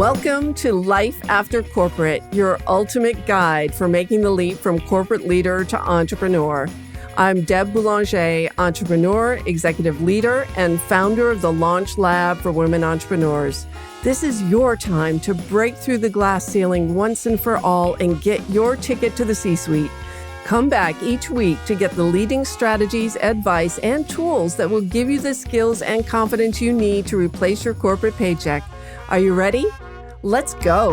Welcome to Life After Corporate, your ultimate guide for making the leap from corporate leader to entrepreneur. I'm Deb Boulanger, entrepreneur, executive leader, and founder of the Launch Lab for Women Entrepreneurs. This is your time to break through the glass ceiling once and for all and get your ticket to the C-suite. Come back each week to get the leading strategies, advice, and tools that will give you the skills and confidence you need to replace your corporate paycheck. Are you ready? Let's go.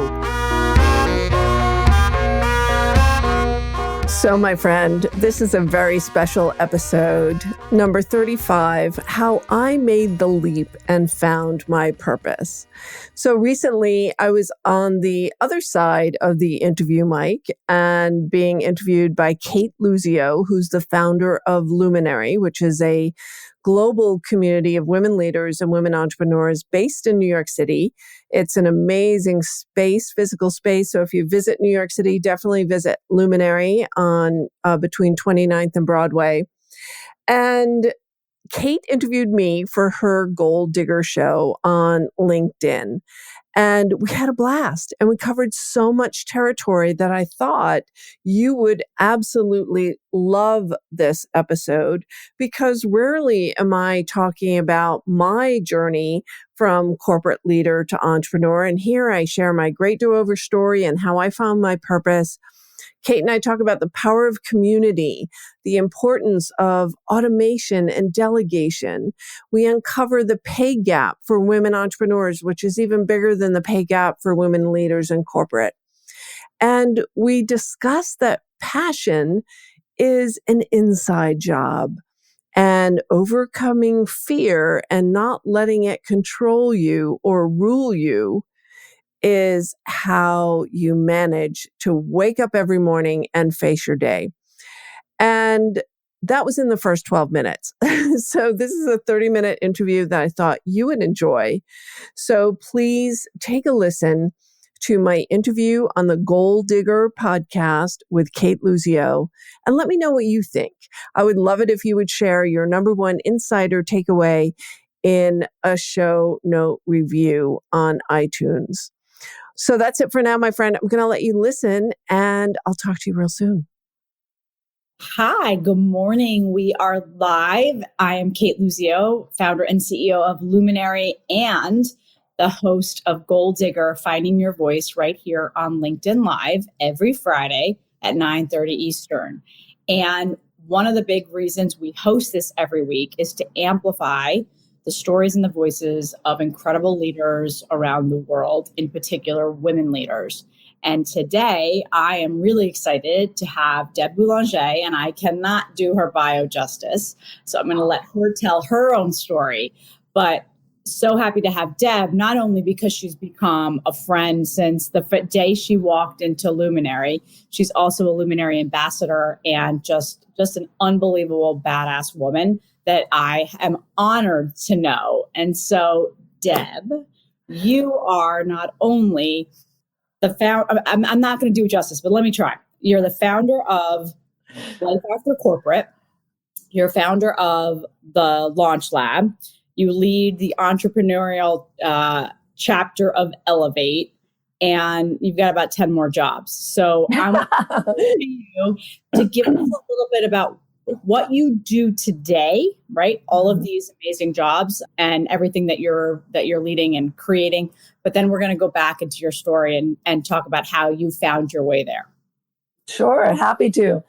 So, my friend, this is a very special episode, number 35, How I Made the Leap and Found My Purpose. So recently, I was on the other side of the interview mic and being interviewed by Cate Luzio, who's the founder of Luminary, which is a global community of women leaders and women entrepreneurs based in New York City. It's an amazing space, physical space. So if you visit New York City, definitely visit Luminary on between 29th and Broadway. And Cate interviewed me for her Goaldigger show on LinkedIn. And we had a blast and we covered so much territory that I thought you would absolutely love this episode, because rarely am I talking about my journey from corporate leader to entrepreneur. And here I share my great do-over story and how I found my purpose. Cate and I talk about the power of community, the importance of automation and delegation. We uncover the pay gap for women entrepreneurs, which is even bigger than the pay gap for women leaders in corporate. And we discuss that passion is an inside job, and overcoming fear and not letting it control you or rule you is how you manage to wake up every morning and face your day. And that was in the first 12 minutes. So this is a 30-minute interview that I thought you would enjoy. So please take a listen to my interview on the Goaldigger podcast with Cate Luzio and let me know what you think. I would love it if you would share your number one insider takeaway in a show note review on iTunes. So that's it for now, my friend. I'm going to let you listen and I'll talk to you real soon. Hi, good morning. We are live. I am Cate Luzio, founder and CEO of Luminary and the host of Goaldigger, Finding Your Voice, right here on LinkedIn Live every Friday at 9:30 Eastern. And one of the big reasons we host this every week is to amplify the stories and the voices of incredible leaders around the world, in particular women leaders. And today I am really excited to have Deb Boulanger, and I cannot do her bio justice. So I'm going to let her tell her own story. But so happy to have Deb, not only because she's become a friend since the day she walked into Luminary, she's also a Luminary ambassador and just an unbelievable badass woman that I am honored to know. And so, Deb, you are not only the founder, I'm not going to do it justice, but let me try. You're the founder of Life After Corporate. You're founder of the Launch Lab. You lead the Entrepreneurial chapter of Ellevate, and you've got about 10 more jobs. So I'm asking you to give us a little bit about what you do today, right? All of these amazing jobs and everything that you're leading and creating. But then we're going to go back into your story and talk about how you found your way there. Sure, happy to.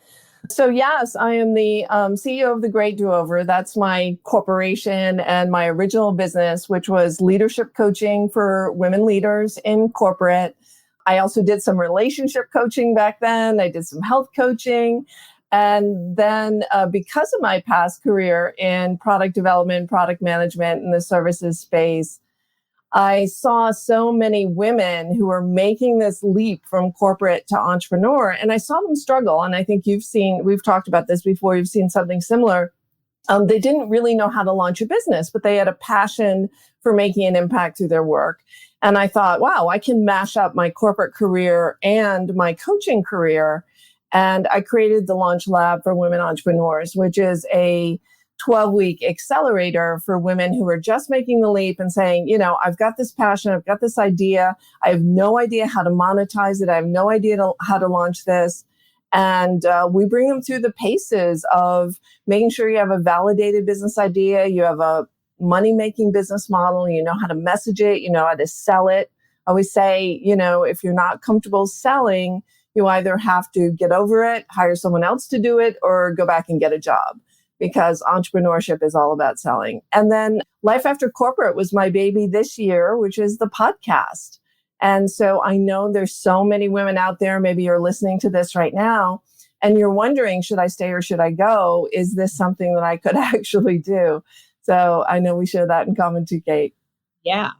So yes, I am the CEO of The Great Do-Over. That's my corporation and my original business, which was leadership coaching for women leaders in corporate. I also did some relationship coaching back then. I did some health coaching. And then because of my past career in product development, product management, and the services space, I saw so many women who were making this leap from corporate to entrepreneur, and I saw them struggle. And I think we've talked about this before, you've seen something similar. They didn't really know how to launch a business, but they had a passion for making an impact through their work. And I thought, wow, I can mash up my corporate career and my coaching career. And I created the Launch Lab for Women Entrepreneurs, which is a 12-week accelerator for women who are just making the leap and saying, I've got this passion, I've got this idea. I have no idea how to monetize it. I have no idea how to launch this. And we bring them through the paces of making sure you have a validated business idea, you have a money-making business model, you know how to message it, you know how to sell it. I always say, if you're not comfortable selling, you either have to get over it, hire someone else to do it, or go back and get a job, because entrepreneurship is all about selling. And then Life After Corporate was my baby this year, which is the podcast. And so I know there's so many women out there, maybe you're listening to this right now, and you're wondering, should I stay or should I go? Is this something that I could actually do? So I know we share that in common too, Cate. Yeah.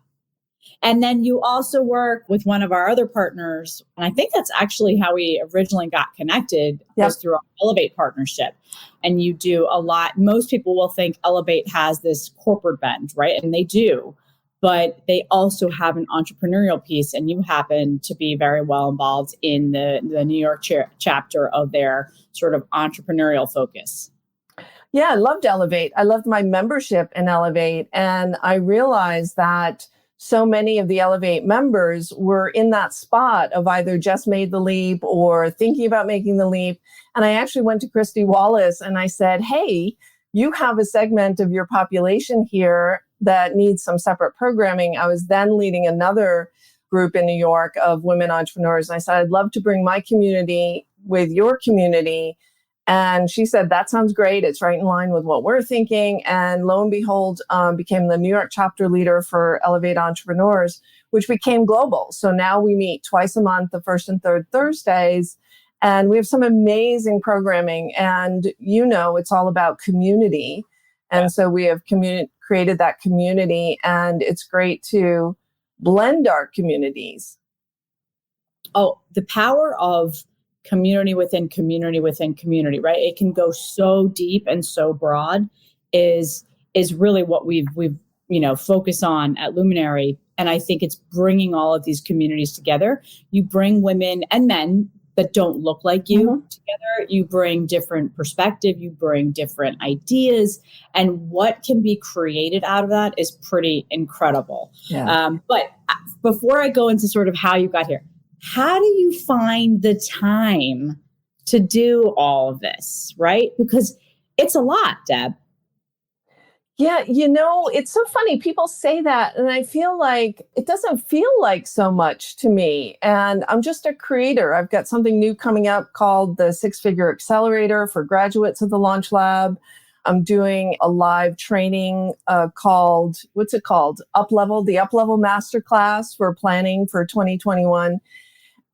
And then you also work with one of our other partners. And I think that's actually how we originally got connected, was through our Ellevate partnership. And you do a lot. Most people will think Ellevate has this corporate bend, right? And they do. But they also have an entrepreneurial piece. And you happen to be very well involved in the New York chapter of their sort of entrepreneurial focus. Yeah, I loved Ellevate. I loved my membership in Ellevate. And I realized that so many of the Ellevate members were in that spot of either just made the leap or thinking about making the leap. And I actually went to Christy Wallace and I said, hey, you have a segment of your population here that needs some separate programming. I was then leading another group in New York of women entrepreneurs. And I said, I'd love to bring my community with your community. And she said, that sounds great. It's right in line with what we're thinking. And lo and behold, became the New York chapter leader for Ellevate Entrepreneurs, which became global. So now we meet twice a month, the first and third Thursdays. And we have some amazing programming. And it's all about community. And so we have created that community. And it's great to blend our communities. Oh, the power of community within community within community, right? It can go so deep and so broad is really what we've focus on at Luminary. And I think it's bringing all of these communities together. You bring women and men that don't look like you together. You bring different perspective, you bring different ideas, and what can be created out of that is pretty incredible. Yeah. But before I go into sort of how you got here, how do you find the time to do all of this, right? Because it's a lot, Deb. Yeah, it's so funny. People say that, and I feel like it doesn't feel like so much to me. And I'm just a creator. I've got something new coming up called the 6-Figure Accelerator for graduates of the Launch Lab. I'm doing a live training called, what's it called? Uplevel, the Uplevel Masterclass for planning for 2021.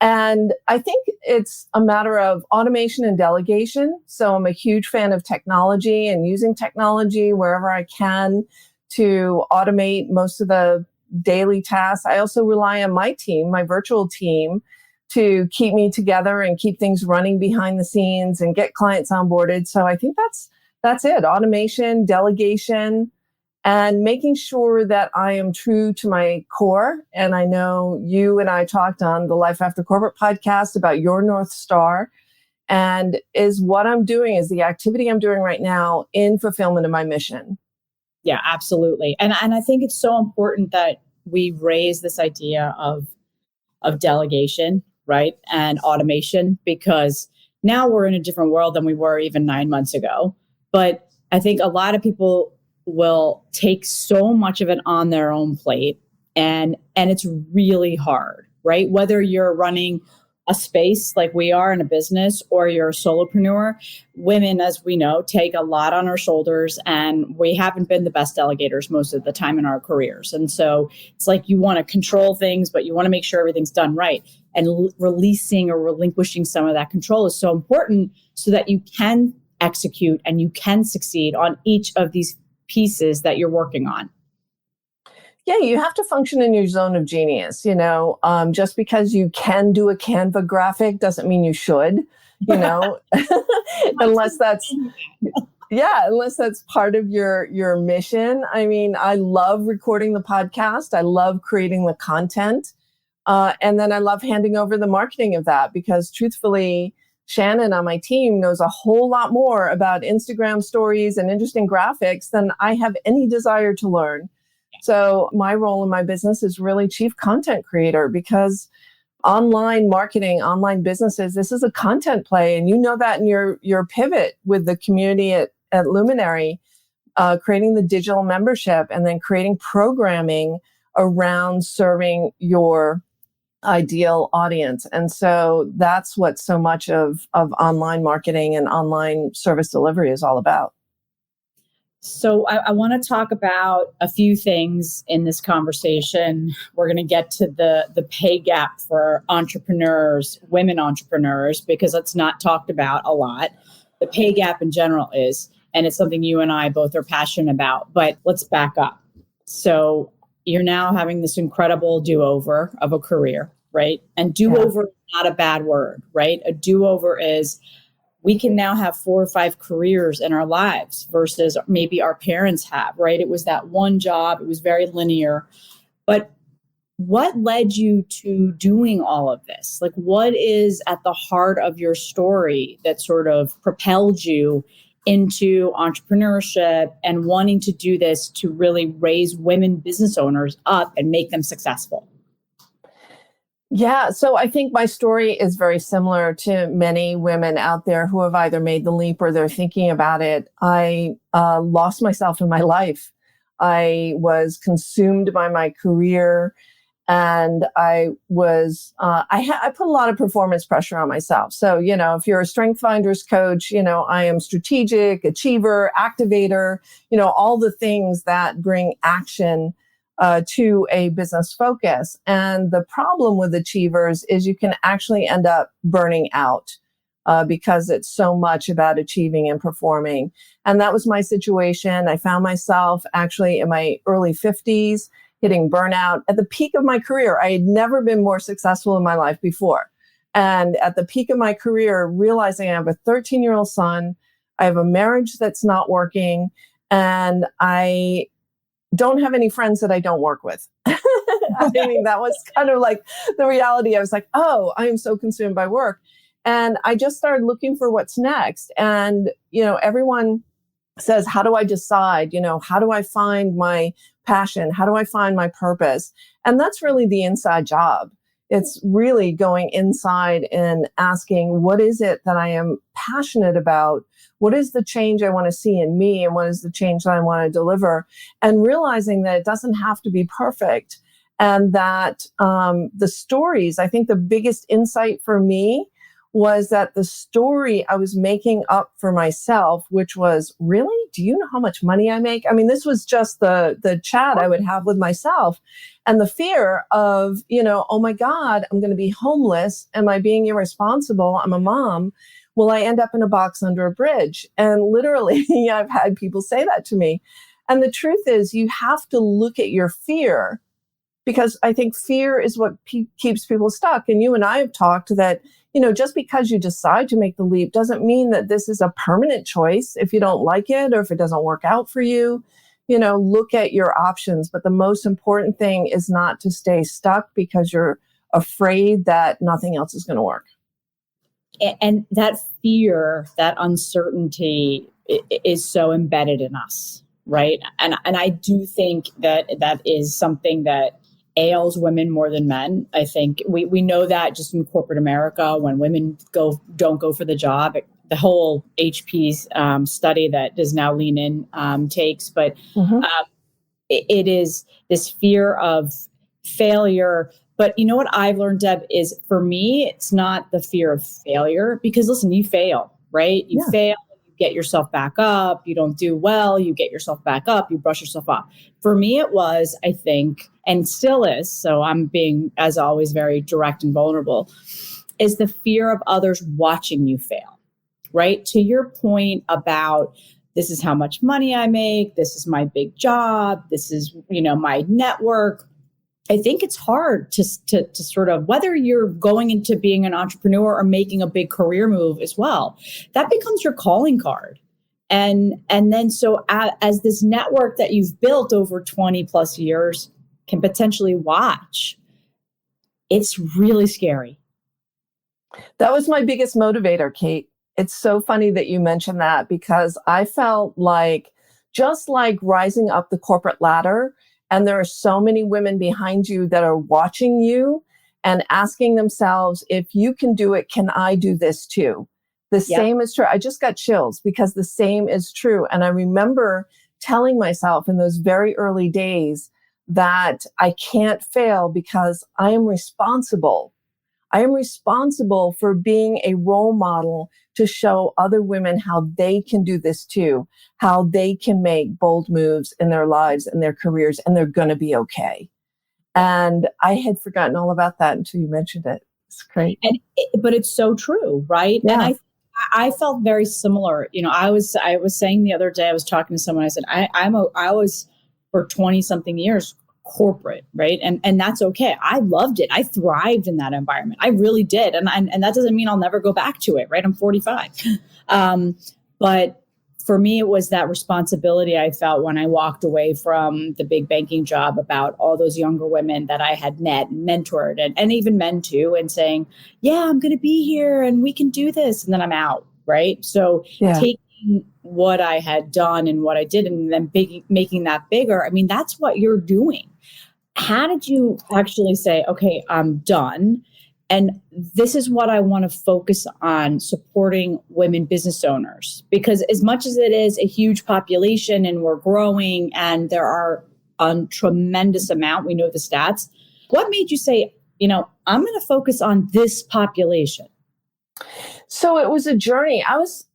And I think it's a matter of automation and delegation. So I'm a huge fan of technology and using technology wherever I can to automate most of the daily tasks. I also rely on my team, my virtual team, to keep me together and keep things running behind the scenes and get clients onboarded. So I think that's it. Automation, delegation, and making sure that I am true to my core. And I know you and I talked on the Life After Corporate podcast about your North Star, and is what I'm doing, is the activity I'm doing right now in fulfillment of my mission. Yeah, absolutely. And I think it's so important that we raise this idea of delegation, right? And automation, because now we're in a different world than we were even 9 months ago. But I think a lot of people will take so much of it on their own plate, and it's really hard, right? Whether you're running a space like we are in a business or you're a solopreneur, women, as we know, take a lot on our shoulders, and we haven't been the best delegators most of the time in our careers. And so it's like you want to control things, but you want to make sure everything's done right. And releasing or relinquishing some of that control is so important so that you can execute and you can succeed on each of these pieces that you're working on. Yeah, you have to function in your zone of genius. Just because you can do a Canva graphic doesn't mean you should, unless that's part of your mission. I mean, I love recording the podcast. I love creating the content. And then I love handing over the marketing of that, because truthfully, Shannon on my team knows a whole lot more about Instagram stories and interesting graphics than I have any desire to learn. So my role in my business is really chief content creator, because online marketing, online businesses, this is a content play. And you know that in your pivot with the community at Luminary, creating the digital membership and then creating programming around serving your ideal audience. And so that's what so much of online marketing and online service delivery is all about. So I want to talk about a few things in this conversation. We're going to get to the pay gap for entrepreneurs, women entrepreneurs, because it's not talked about a lot. The pay gap in general is, and it's something you and I both are passionate about, but let's back up. So you're now having this incredible do-over of a career, right? And do-over is not a bad word, right? A do-over is, we can now have 4 or 5 careers in our lives versus maybe our parents have, right? It was that one job. It was very linear. But what led you to doing all of this? Like, what is at the heart of your story that sort of propelled you into entrepreneurship and wanting to do this to really raise women business owners up and make them successful? Yeah, so I think my story is very similar to many women out there who have either made the leap or they're thinking about it. I lost myself in my life. I was consumed by my career, and I was I put a lot of performance pressure on myself. So, if you're a Strength Finders coach, I am strategic, achiever, activator, all the things that bring action to a business focus. And the problem with achievers is you can actually end up burning out because it's so much about achieving and performing. And that was my situation. I found myself actually in my early 50s hitting burnout at the peak of my career. I had never been more successful in my life before. And at the peak of my career, realizing I have a 13-year-old son, I have a marriage that's not working, and I don't have any friends that I don't work with. I mean, that was kind of like the reality. I was like, oh, I am so consumed by work. And I just started looking for what's next. And, everyone says, how do I decide? How do I find my passion? How do I find my purpose? And that's really the inside job. It's really going inside and asking, what is it that I am passionate about? What is the change I want to see in me? And what is the change that I want to deliver? And realizing that it doesn't have to be perfect. And that the stories, I think the biggest insight for me was that the story I was making up for myself, which was, really? Do you know how much money I make? I mean, this was just the chat I would have with myself. And the fear of, oh my God, I'm going to be homeless. Am I being irresponsible? I'm a mom. Will I end up in a box under a bridge? And literally, I've had people say that to me. And the truth is, you have to look at your fear, because I think fear is what keeps people stuck. And you and I have talked that, just because you decide to make the leap doesn't mean that this is a permanent choice. If you don't like it or if it doesn't work out for you, look at your options. But the most important thing is not to stay stuck because you're afraid that nothing else is going to work. And that fear, that uncertainty is so embedded in us, right? And I do think that is something that ails women more than men. I think we know that just in corporate America, when women don't go for the job, the whole HP's study that does now Lean In takes, but it is this fear of failure. But you know what I've learned, Deb, is for me, it's not the fear of failure, because listen, you fail, right? You fail, you get yourself back up, you don't do well, you get yourself back up, you brush yourself off. For me, it was, I think, and still is, so I'm being, as always, very direct and vulnerable, is the fear of others watching you fail, right? To your point about, this is how much money I make, this is my big job, this is, my network. I think it's hard to sort of, whether you're going into being an entrepreneur or making a big career move as well, that becomes your calling card. And then so as this network that you've built over 20 plus years can potentially watch, it's really scary. That was my biggest motivator, Kate. It's so funny that you mentioned that because I felt like just like rising up the corporate ladder, and there are so many women behind you that are watching you and asking themselves, if you can do it, can I do this too? The Yep. same is true. I just got chills because the same is true. And I remember telling myself in those very early days that I can't fail because I am responsible. I am responsible for being a role model to show other women how they can do this too, how they can make bold moves in their lives and their careers, and they're going to be okay. And I had forgotten all about that until you mentioned it. It's great. But it's so true, right? Yeah. And I felt very similar. I was saying the other day, I was talking to someone. I said, I was for 20 something years corporate, right? And that's okay. I loved it. I thrived in that environment. I really did. And that doesn't mean I'll never go back to it, right? I'm 45. But for me, it was that responsibility I felt when I walked away from the big banking job about all those younger women that I had met and mentored, and even men too, and saying, yeah, I'm going to be here and we can do this. And then I'm out, right? So taking what I had done and what I did and then making that bigger, I mean, that's what you're doing. How did you actually say, okay, I'm done, and this is what I want to focus on, supporting women business owners? Because as much as it is a huge population and we're growing and there are a tremendous amount, we know the stats, what made you say, I'm going to focus on this population? So it was a journey. I was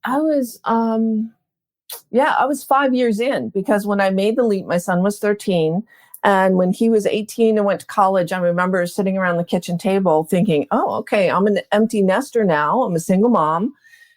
5 years in, because when I made the leap, my son was 13. And when he was 18 and went to college, I remember sitting around the kitchen table thinking, oh, okay, I'm an empty nester now. I'm a single mom.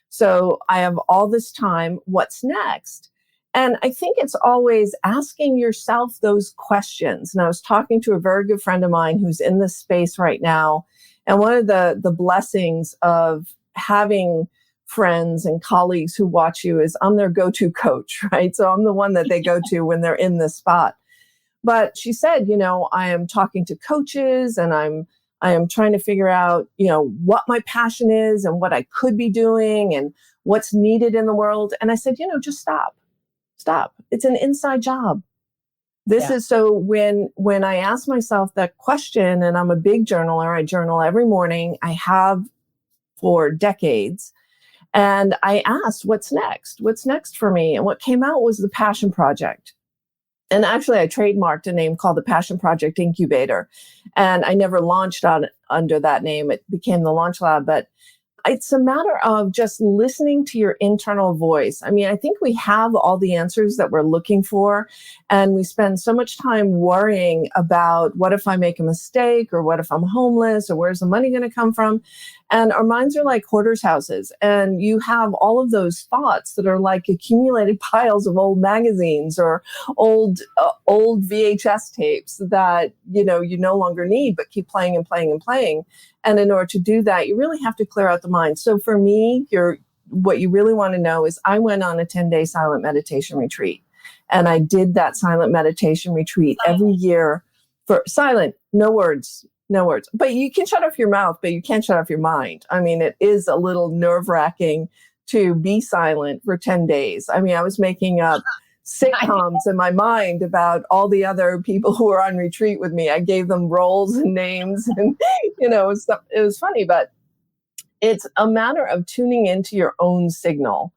So I have all this time. What's next? And I think it's always asking yourself those questions. And I was talking to a very good friend of mine who's in this space right now. And one of the blessings of having friends and colleagues who watch you is I'm their go-to coach, right? So I'm the one that they go to when they're in this spot. But she said, I am talking to coaches and I am trying to figure out, what my passion is and what I could be doing and what's needed in the world. And I said, just stop. It's an inside job. This is so when I ask myself that question, and I'm a big journaler, I journal every morning. I have for decades. And I asked, what's next? What's next for me? And what came out was the Passion Project. And actually, I trademarked a name called the Passion Project Incubator. And I never launched under that name. It became the Launch Lab. But it's a matter of just listening to your internal voice. I mean, I think we have all the answers that we're looking for. And we spend so much time worrying about what if I make a mistake, or what if I'm homeless, or where's the money going to come from? And our minds are like hoarders' houses. And you have all of those thoughts that are like accumulated piles of old magazines or old VHS tapes that, you no longer need, but keep playing and playing and playing. And in order to do that, you really have to clear out the mind. So for me, what you really want to know is I went on a 10-day silent meditation retreat. And I did that silent meditation retreat every year for silent, no words. But you can shut off your mouth, but you can't shut off your mind. I mean, it is a little nerve-wracking to be silent for 10 days. I mean, I was making up sitcoms in my mind about all the other people who were on retreat with me. I gave them roles and names and, it was funny, but it's a matter of tuning into your own signal.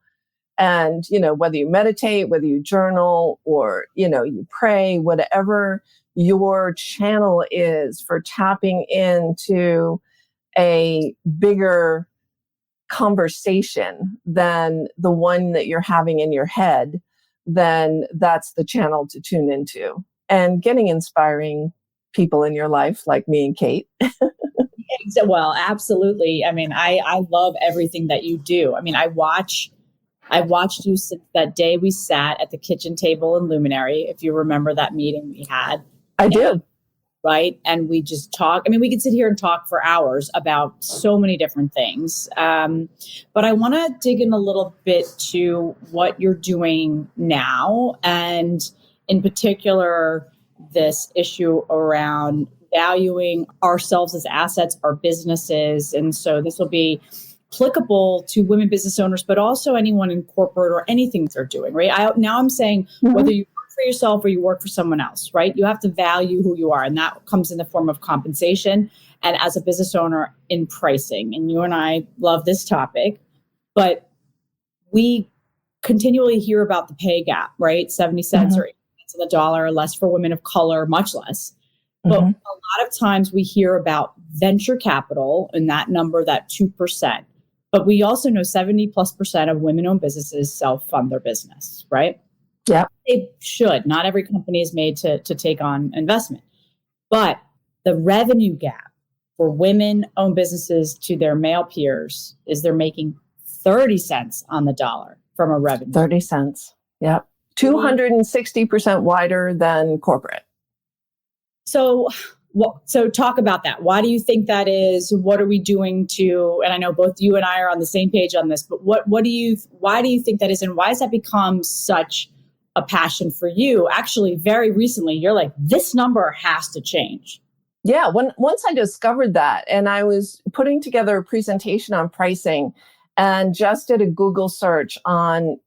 And, whether you meditate, whether you journal, or, you pray, whatever your channel is for tapping into a bigger conversation than the one that you're having in your head, then that's the channel to tune into. And getting inspiring people in your life like me and Kate. Well, absolutely. I mean, I love everything that you do. I mean, I watched you since that day we sat at the kitchen table in Luminary, if you remember that meeting we had. I do. Right. And we just talk. I mean, we could sit here and talk for hours about so many different things. But I want to dig in a little bit to what you're doing now. And in particular, this issue around valuing ourselves as assets, our businesses. And so this will be applicable to women business owners, but also anyone in corporate or anything they're doing, right? Now I'm saying whether you work for yourself or you work for someone else, right? You have to value who you are. And that comes in the form of compensation and as a business owner in pricing. And you and I love this topic, but we continually hear about the pay gap, right? 70 cents or 80 cents on the dollar or less for women of color, much less. But a lot of times we hear about venture capital and that number, that 2%. But we also know 70+% of women-owned businesses self-fund their business, right? Yeah. They should. Not every company is made to take on investment. But the revenue gap for women-owned businesses to their male peers is they're making 30 cents on the dollar from a revenue. 30 cents. Yep. 260% wider than corporate. So talk about that. Why do you think that is? What are we doing to, and I know both you and I are on the same page on this, but why do you think that is? And why has that become such a passion for you? Actually, very recently, you're like, this number has to change. Yeah. Once I discovered that, and I was putting together a presentation on pricing and just did a Google search on,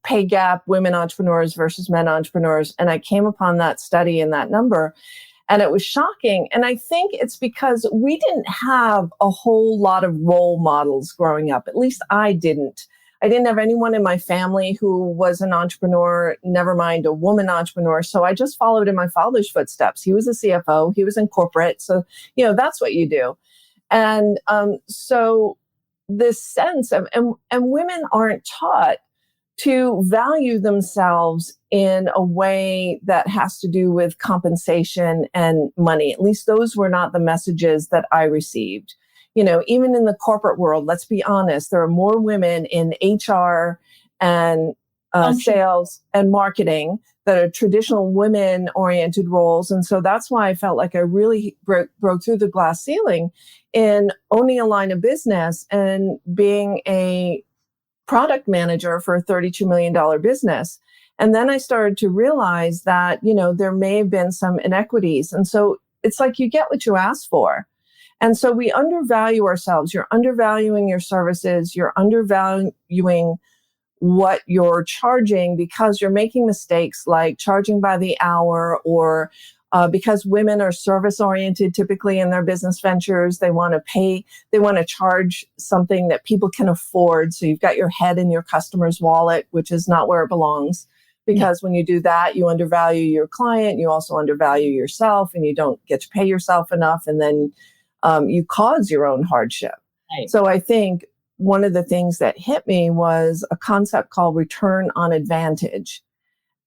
pay gap, women entrepreneurs versus men entrepreneurs. And I came upon that study and that number. And it was shocking. And I think it's because we didn't have a whole lot of role models growing up. At least I didn't. I didn't have anyone in my family who was an entrepreneur, never mind a woman entrepreneur. So I just followed in my father's footsteps. He was a CFO. He was in corporate. So, that's what you do. And so this sense of, and women aren't taught to value themselves in a way that has to do with compensation and money. At least those were not the messages that I received. Even in the corporate world, let's be honest, there are more women in HR and sales and marketing that are traditional women-oriented roles. And so that's why I felt like I really broke through the glass ceiling in owning a line of business and being a product manager for a $32 million business. And then I started to realize that, there may have been some inequities. And so it's like you get what you ask for. And so we undervalue ourselves. You're undervaluing your services. You're undervaluing what you're charging because you're making mistakes like charging by the hour or because women are service oriented typically in their business ventures. They want to charge something that people can afford. So you've got your head in your customer's wallet, which is not where it belongs. Because when you do that, you undervalue your client. You also undervalue yourself and you don't get to pay yourself enough. And then you cause your own hardship. Right. So I think one of the things that hit me was a concept called return on advantage.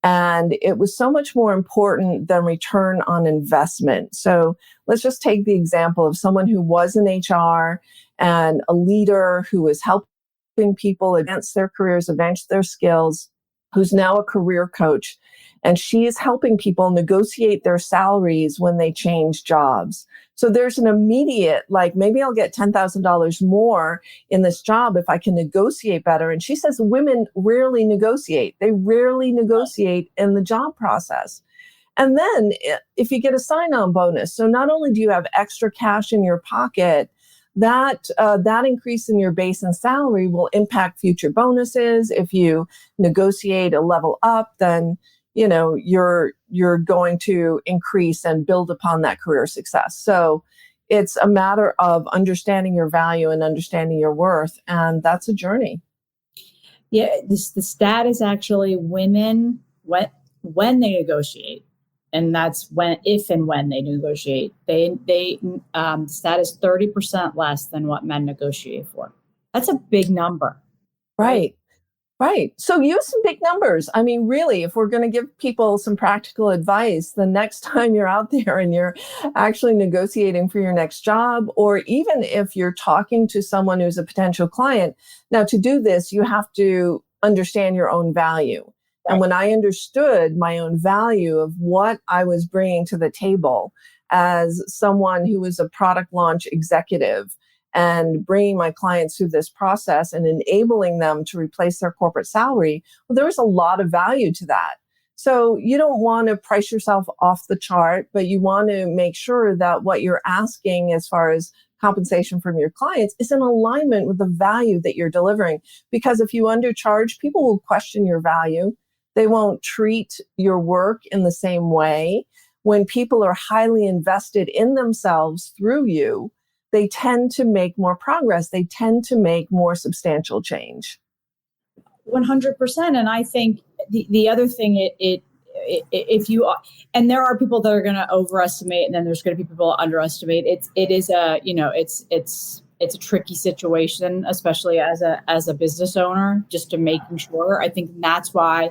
And it was so much more important than return on investment. So let's just take the example of someone who was in HR and a leader who was helping people advance their careers, advance their skills, who's now a career coach. And she is helping people negotiate their salaries when they change jobs. So there's an immediate, like, maybe I'll get $10,000 more in this job if I can negotiate better. And she says women rarely negotiate. They rarely negotiate in the job process. And then if you get a sign-on bonus, so not only do you have extra cash in your pocket, that increase in your base and salary will impact future bonuses. If you negotiate a level up, then you're going to increase and build upon that career success. So it's a matter of understanding your value and understanding your worth. And that's a journey. Yeah. The stat is actually women, when they negotiate, and that's if and when they negotiate, the stat is 30% less than what men negotiate for. That's a big number. Right. Right. So use some big numbers. I mean, really, if we're going to give people some practical advice, the next time you're out there and you're actually negotiating for your next job, or even if you're talking to someone who's a potential client, now to do this, you have to understand your own value. Right. And when I understood my own value of what I was bringing to the table as someone who was a product launch executive, and bringing my clients through this process and enabling them to replace their corporate salary, well, there was a lot of value to that. So you don't want to price yourself off the chart, but you want to make sure that what you're asking as far as compensation from your clients is in alignment with the value that you're delivering. Because if you undercharge, people will question your value. They won't treat your work in the same way. When people are highly invested in themselves through you, they tend to make more progress. They tend to make more substantial change. 100%. And I think the other thing, if you, and there are people that are going to overestimate, and then there's going to be people that underestimate. It's a tricky situation, especially as a business owner, just to making sure. I think that's why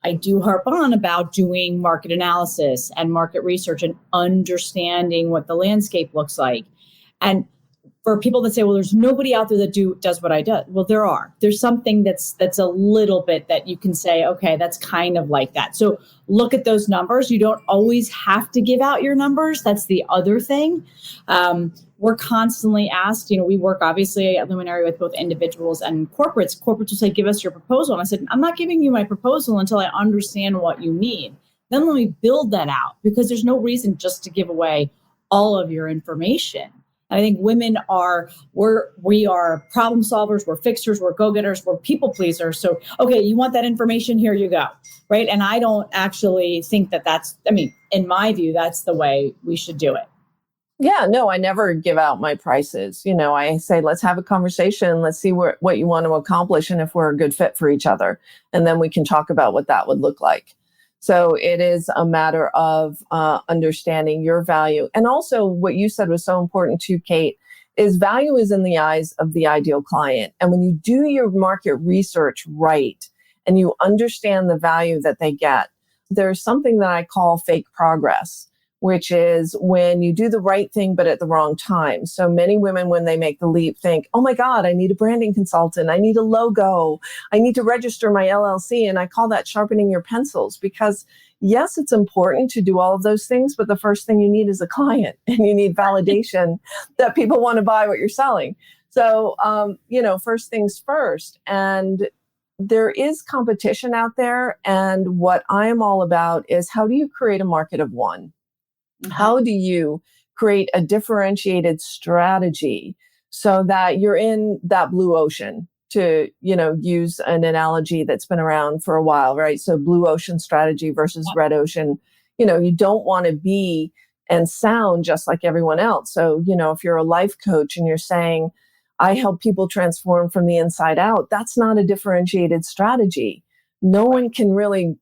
I do harp on about doing market analysis and market research and understanding what the landscape looks like. And for people that say, well, there's nobody out there that does what I do. Well, there's something that's a little bit that you can say, okay, that's kind of like that. So look at those numbers. You don't always have to give out your numbers. That's the other thing. We're constantly asked, we work obviously at Luminary with both individuals and corporates. Corporates will say, give us your proposal. And I said, I'm not giving you my proposal until I understand what you need. Then let me build that out, because there's no reason just to give away all of your information. I think women we are problem solvers, we're fixers, we're go-getters, we're people pleasers. So, okay, you want that information, here you go, right? And I don't actually think in my view, that's the way we should do it. Yeah, no, I never give out my prices. I say, let's have a conversation. Let's see what you want to accomplish and if we're a good fit for each other. And then we can talk about what that would look like. So it is a matter of understanding your value. And also what you said was so important too, Cate, is value is in the eyes of the ideal client. And when you do your market research right and you understand the value that they get, there's something that I call fake progress, which is when you do the right thing, but at the wrong time. So many women, when they make the leap, think, oh my God, I need a branding consultant. I need a logo. I need to register my LLC. And I call that sharpening your pencils, because yes, it's important to do all of those things, but the first thing you need is a client, and you need validation that people want to buy what you're selling. So, first things first. And there is competition out there. And what I'm all about is, how do you create a market of one? How do you create a differentiated strategy so that you're in that blue ocean, to, use an analogy that's been around for a while, right? So blue ocean strategy versus red ocean. You don't want to be and sound just like everyone else. So, if you're a life coach and you're saying, I help people transform from the inside out, that's not a differentiated strategy. No one can really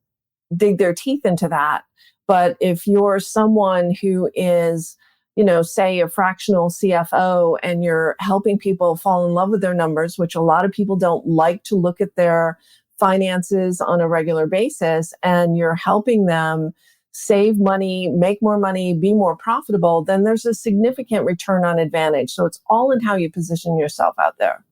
dig their teeth into that. But if you're someone who is, say a fractional CFO, and you're helping people fall in love with their numbers, which a lot of people don't like to look at their finances on a regular basis, and you're helping them save money, make more money, be more profitable, then there's a significant return on advantage. So it's all in how you position yourself out there.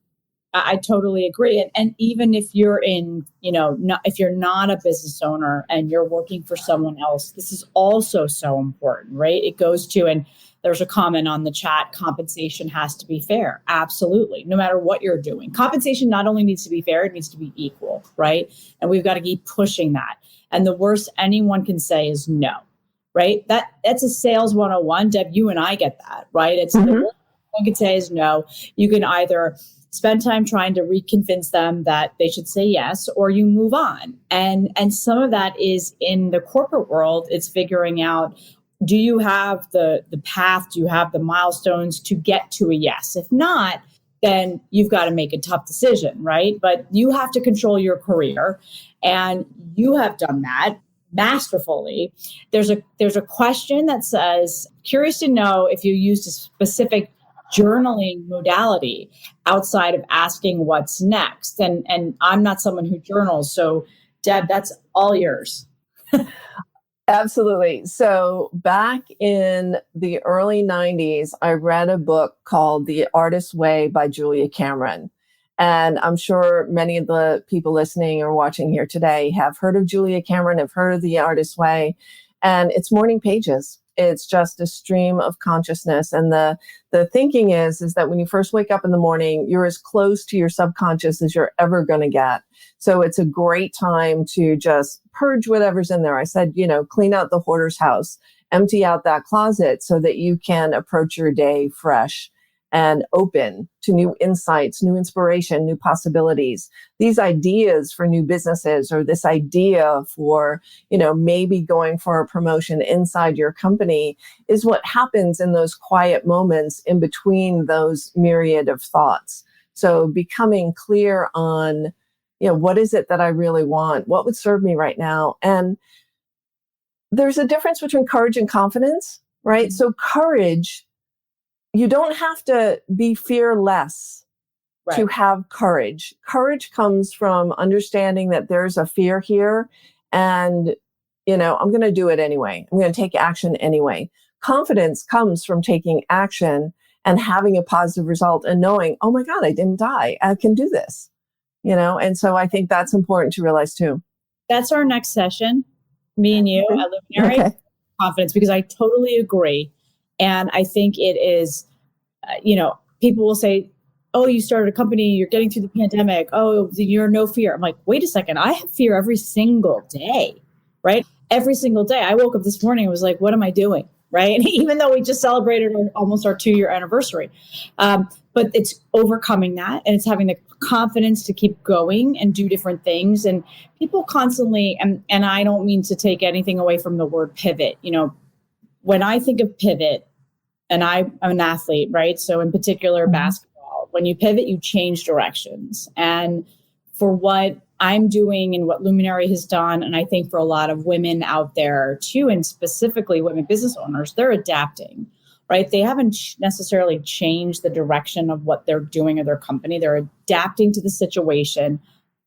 I totally agree. And even if you're if you're not a business owner and you're working for someone else, this is also so important, right? It goes to, and there's a comment on the chat, compensation has to be fair. Absolutely. No matter what you're doing. Compensation not only needs to be fair, it needs to be equal, right? And we've got to keep pushing that. And the worst anyone can say is no, right? That's a sales 101. Deb, you and I get that, right? It's the worst one can say is no. You can either spend time trying to reconvince them that they should say yes, or you move on. And some of that is in the corporate world. It's figuring out, do you have the path? Do you have the milestones to get to a yes? If not, then you've got to make a tough decision, right? But you have to control your career, and you have done that masterfully. There's a question that says, curious to know if you used a specific journaling modality outside of asking what's next. And I'm not someone who journals. So Deb, that's all yours. Absolutely. So back in the early 90s, I read a book called The Artist's Way by Julia Cameron. And I'm sure many of the people listening or watching here today have heard of Julia Cameron, have heard of The Artist's Way. And it's morning pages. It's just a stream of consciousness. And the thinking is that when you first wake up in the morning, you're as close to your subconscious as you're ever going to get. So it's a great time to just purge whatever's in there. I said, clean out the hoarder's house, empty out that closet so that you can approach your day fresh and open to new insights, new inspiration, new possibilities. These ideas for new businesses, or this idea for, maybe going for a promotion inside your company, is what happens in those quiet moments in between those myriad of thoughts. So becoming clear on, what is it that I really want? What would serve me right now? And there's a difference between courage and confidence, right? Mm-hmm. So courage, you don't have to be fearless to have courage. Courage comes from understanding that there's a fear here and, I'm going to do it anyway. I'm going to take action anyway. Confidence comes from taking action and having a positive result and knowing, oh my God, I didn't die. I can do this, and so I think that's important to realize too. That's our next session, me and you at Luminary, confidence, because I totally agree. And I think it is, people will say, oh, you started a company, you're getting through the pandemic. Oh, you're no fear. I'm like, wait a second. I have fear every single day, right? Every single day. I woke up this morning and was like, what am I doing? Right? Even though we just celebrated almost our 2-year anniversary. But it's overcoming that, and it's having the confidence to keep going and do different things. And people constantly, and I don't mean to take anything away from the word pivot. When I think of pivot, and I'm an athlete, right? So in particular, basketball, when you pivot, you change directions. And for what I'm doing and what Luminary has done, and I think for a lot of women out there too, and specifically women business owners, they're adapting, right? They haven't necessarily changed the direction of what they're doing or their company. They're adapting to the situation.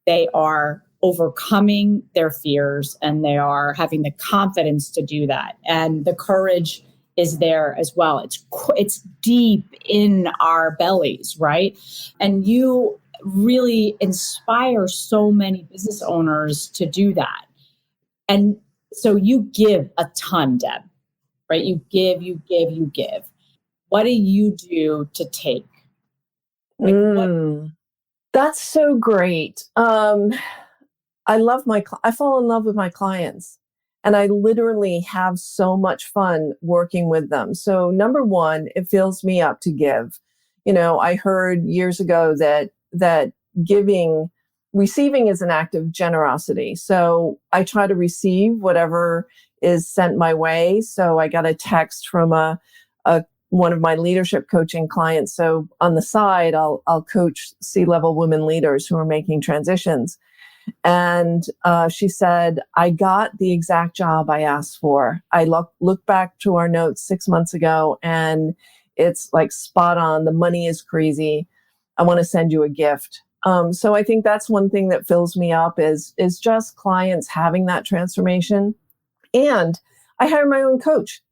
They are overcoming their fears, and they are having the confidence to do that. And the courage is there as well. It's deep in our bellies, right? And you really inspire so many business owners to do that. And so you give a ton, Deb, right? You give. What do you do to take? That's so great. I fall in love with my clients. And I literally have so much fun working with them. So number one, it fills me up to give. I heard years ago that receiving is an act of generosity. So I try to receive whatever is sent my way. So I got a text from one of my leadership coaching clients. So on the side, I'll coach C-level women leaders who are making transitions. And she said, I got the exact job I asked for. I look back to our notes 6 months ago, and it's like spot on. The money is crazy. I want to send you a gift. So I think that's one thing that fills me up is just clients having that transformation. And I hire my own coach.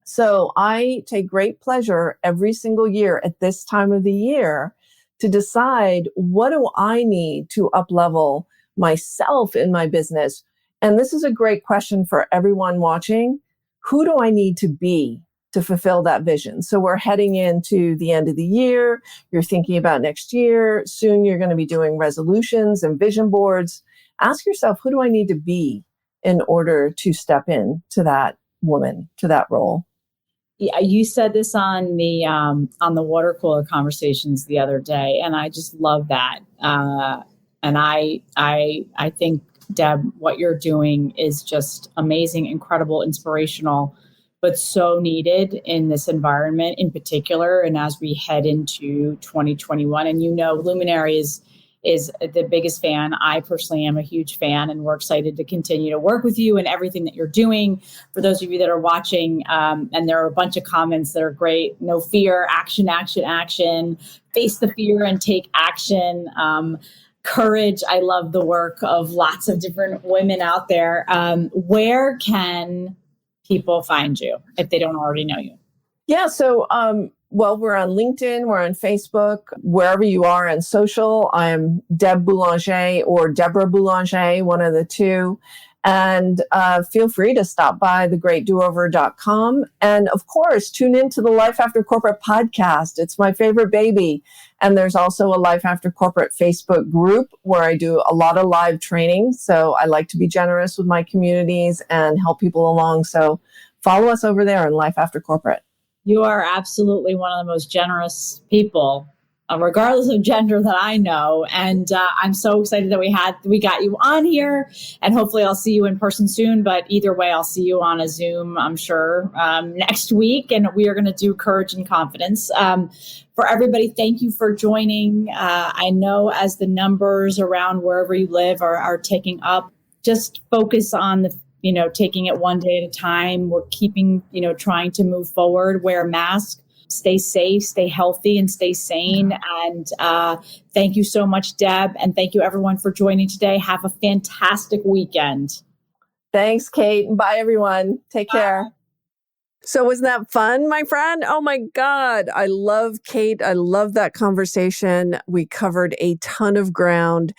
So I take great pleasure every single year at this time of the year to decide, what do I need to up-level myself in my business? And this is a great question for everyone watching. Who do I need to be to fulfill that vision? So we're heading into the end of the year. You're thinking about next year. Soon you're going to be doing resolutions and vision boards. Ask yourself, who do I need to be in order to step in to that woman, to that role? Yeah, you said this on the water cooler conversations the other day, and I just love that. And I think, Deb, what you're doing is just amazing, incredible, inspirational, but so needed in this environment in particular. And as we head into 2021, and Luminary is the biggest fan. I personally am a huge fan, and we're excited to continue to work with you and everything that you're doing. For those of you that are watching, and there are a bunch of comments that are great. No fear, action, action, action. Face the fear and take action. Courage. I love the work of lots of different women out there. Where can people find you if they don't already know you? Yeah. So, we're on LinkedIn, we're on Facebook, wherever you are on social. I'm Deb Boulanger or Deborah Boulanger, one of the two. And feel free to stop by thegreatdoover.com. And of course, tune into the Life After Corporate podcast. It's my favorite baby. And there's also a Life After Corporate Facebook group where I do a lot of live training. So I like to be generous with my communities and help people along. So follow us over there in Life After Corporate. You are absolutely one of the most generous people, regardless of gender, that I know. And I'm so excited that we got you on here, and hopefully I'll see you in person soon. But either way, I'll see you on a Zoom, I'm sure, next week. And we are going to do Courage and Confidence. For everybody, thank you for joining. I know as the numbers around wherever you live are ticking up, just focus on taking it one day at a time. We're keeping, trying to move forward, wear a mask, stay safe, stay healthy, and stay sane. And thank you so much, Deb. And thank you everyone for joining today. Have a fantastic weekend. Thanks, Kate. Bye, everyone. Take care. So wasn't that fun, my friend? Oh my God. I love Kate. I love that conversation. We covered a ton of ground.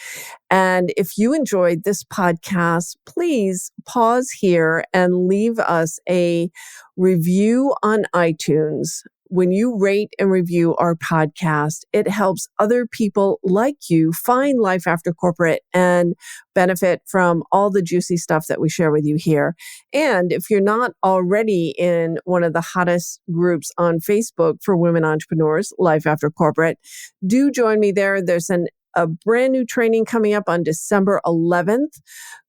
And if you enjoyed this podcast, please pause here and leave us a review on iTunes. When you rate and review our podcast, it helps other people like you find Life After Corporate and benefit from all the juicy stuff that we share with you here. And if you're not already in one of the hottest groups on Facebook for women entrepreneurs, Life After Corporate, do join me there. There's a brand new training coming up on December 11th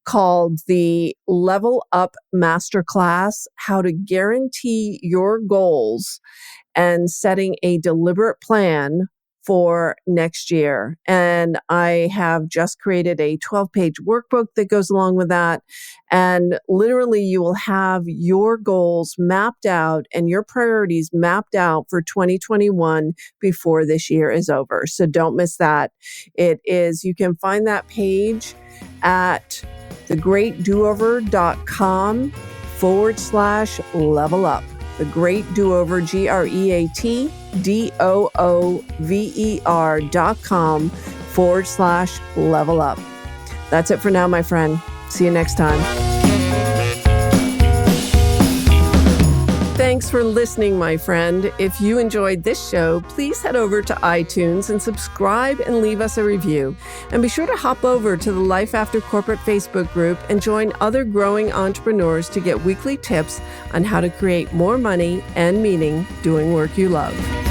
called the Level Up Masterclass, how to guarantee your goals and setting a deliberate plan for next year. And I have just created a 12-page workbook that goes along with that. And literally you will have your goals mapped out and your priorities mapped out for 2021 before this year is over. So don't miss that. You can find that page at thegreatdoover.com/level up. The Great Do-Over, GreatDoover.com/level up. That's it for now, my friend. See you next time. Thanks for listening, my friend. If you enjoyed this show, please head over to iTunes and subscribe and leave us a review. And be sure to hop over to the Life After Corporate Facebook group and join other growing entrepreneurs to get weekly tips on how to create more money and meaning doing work you love.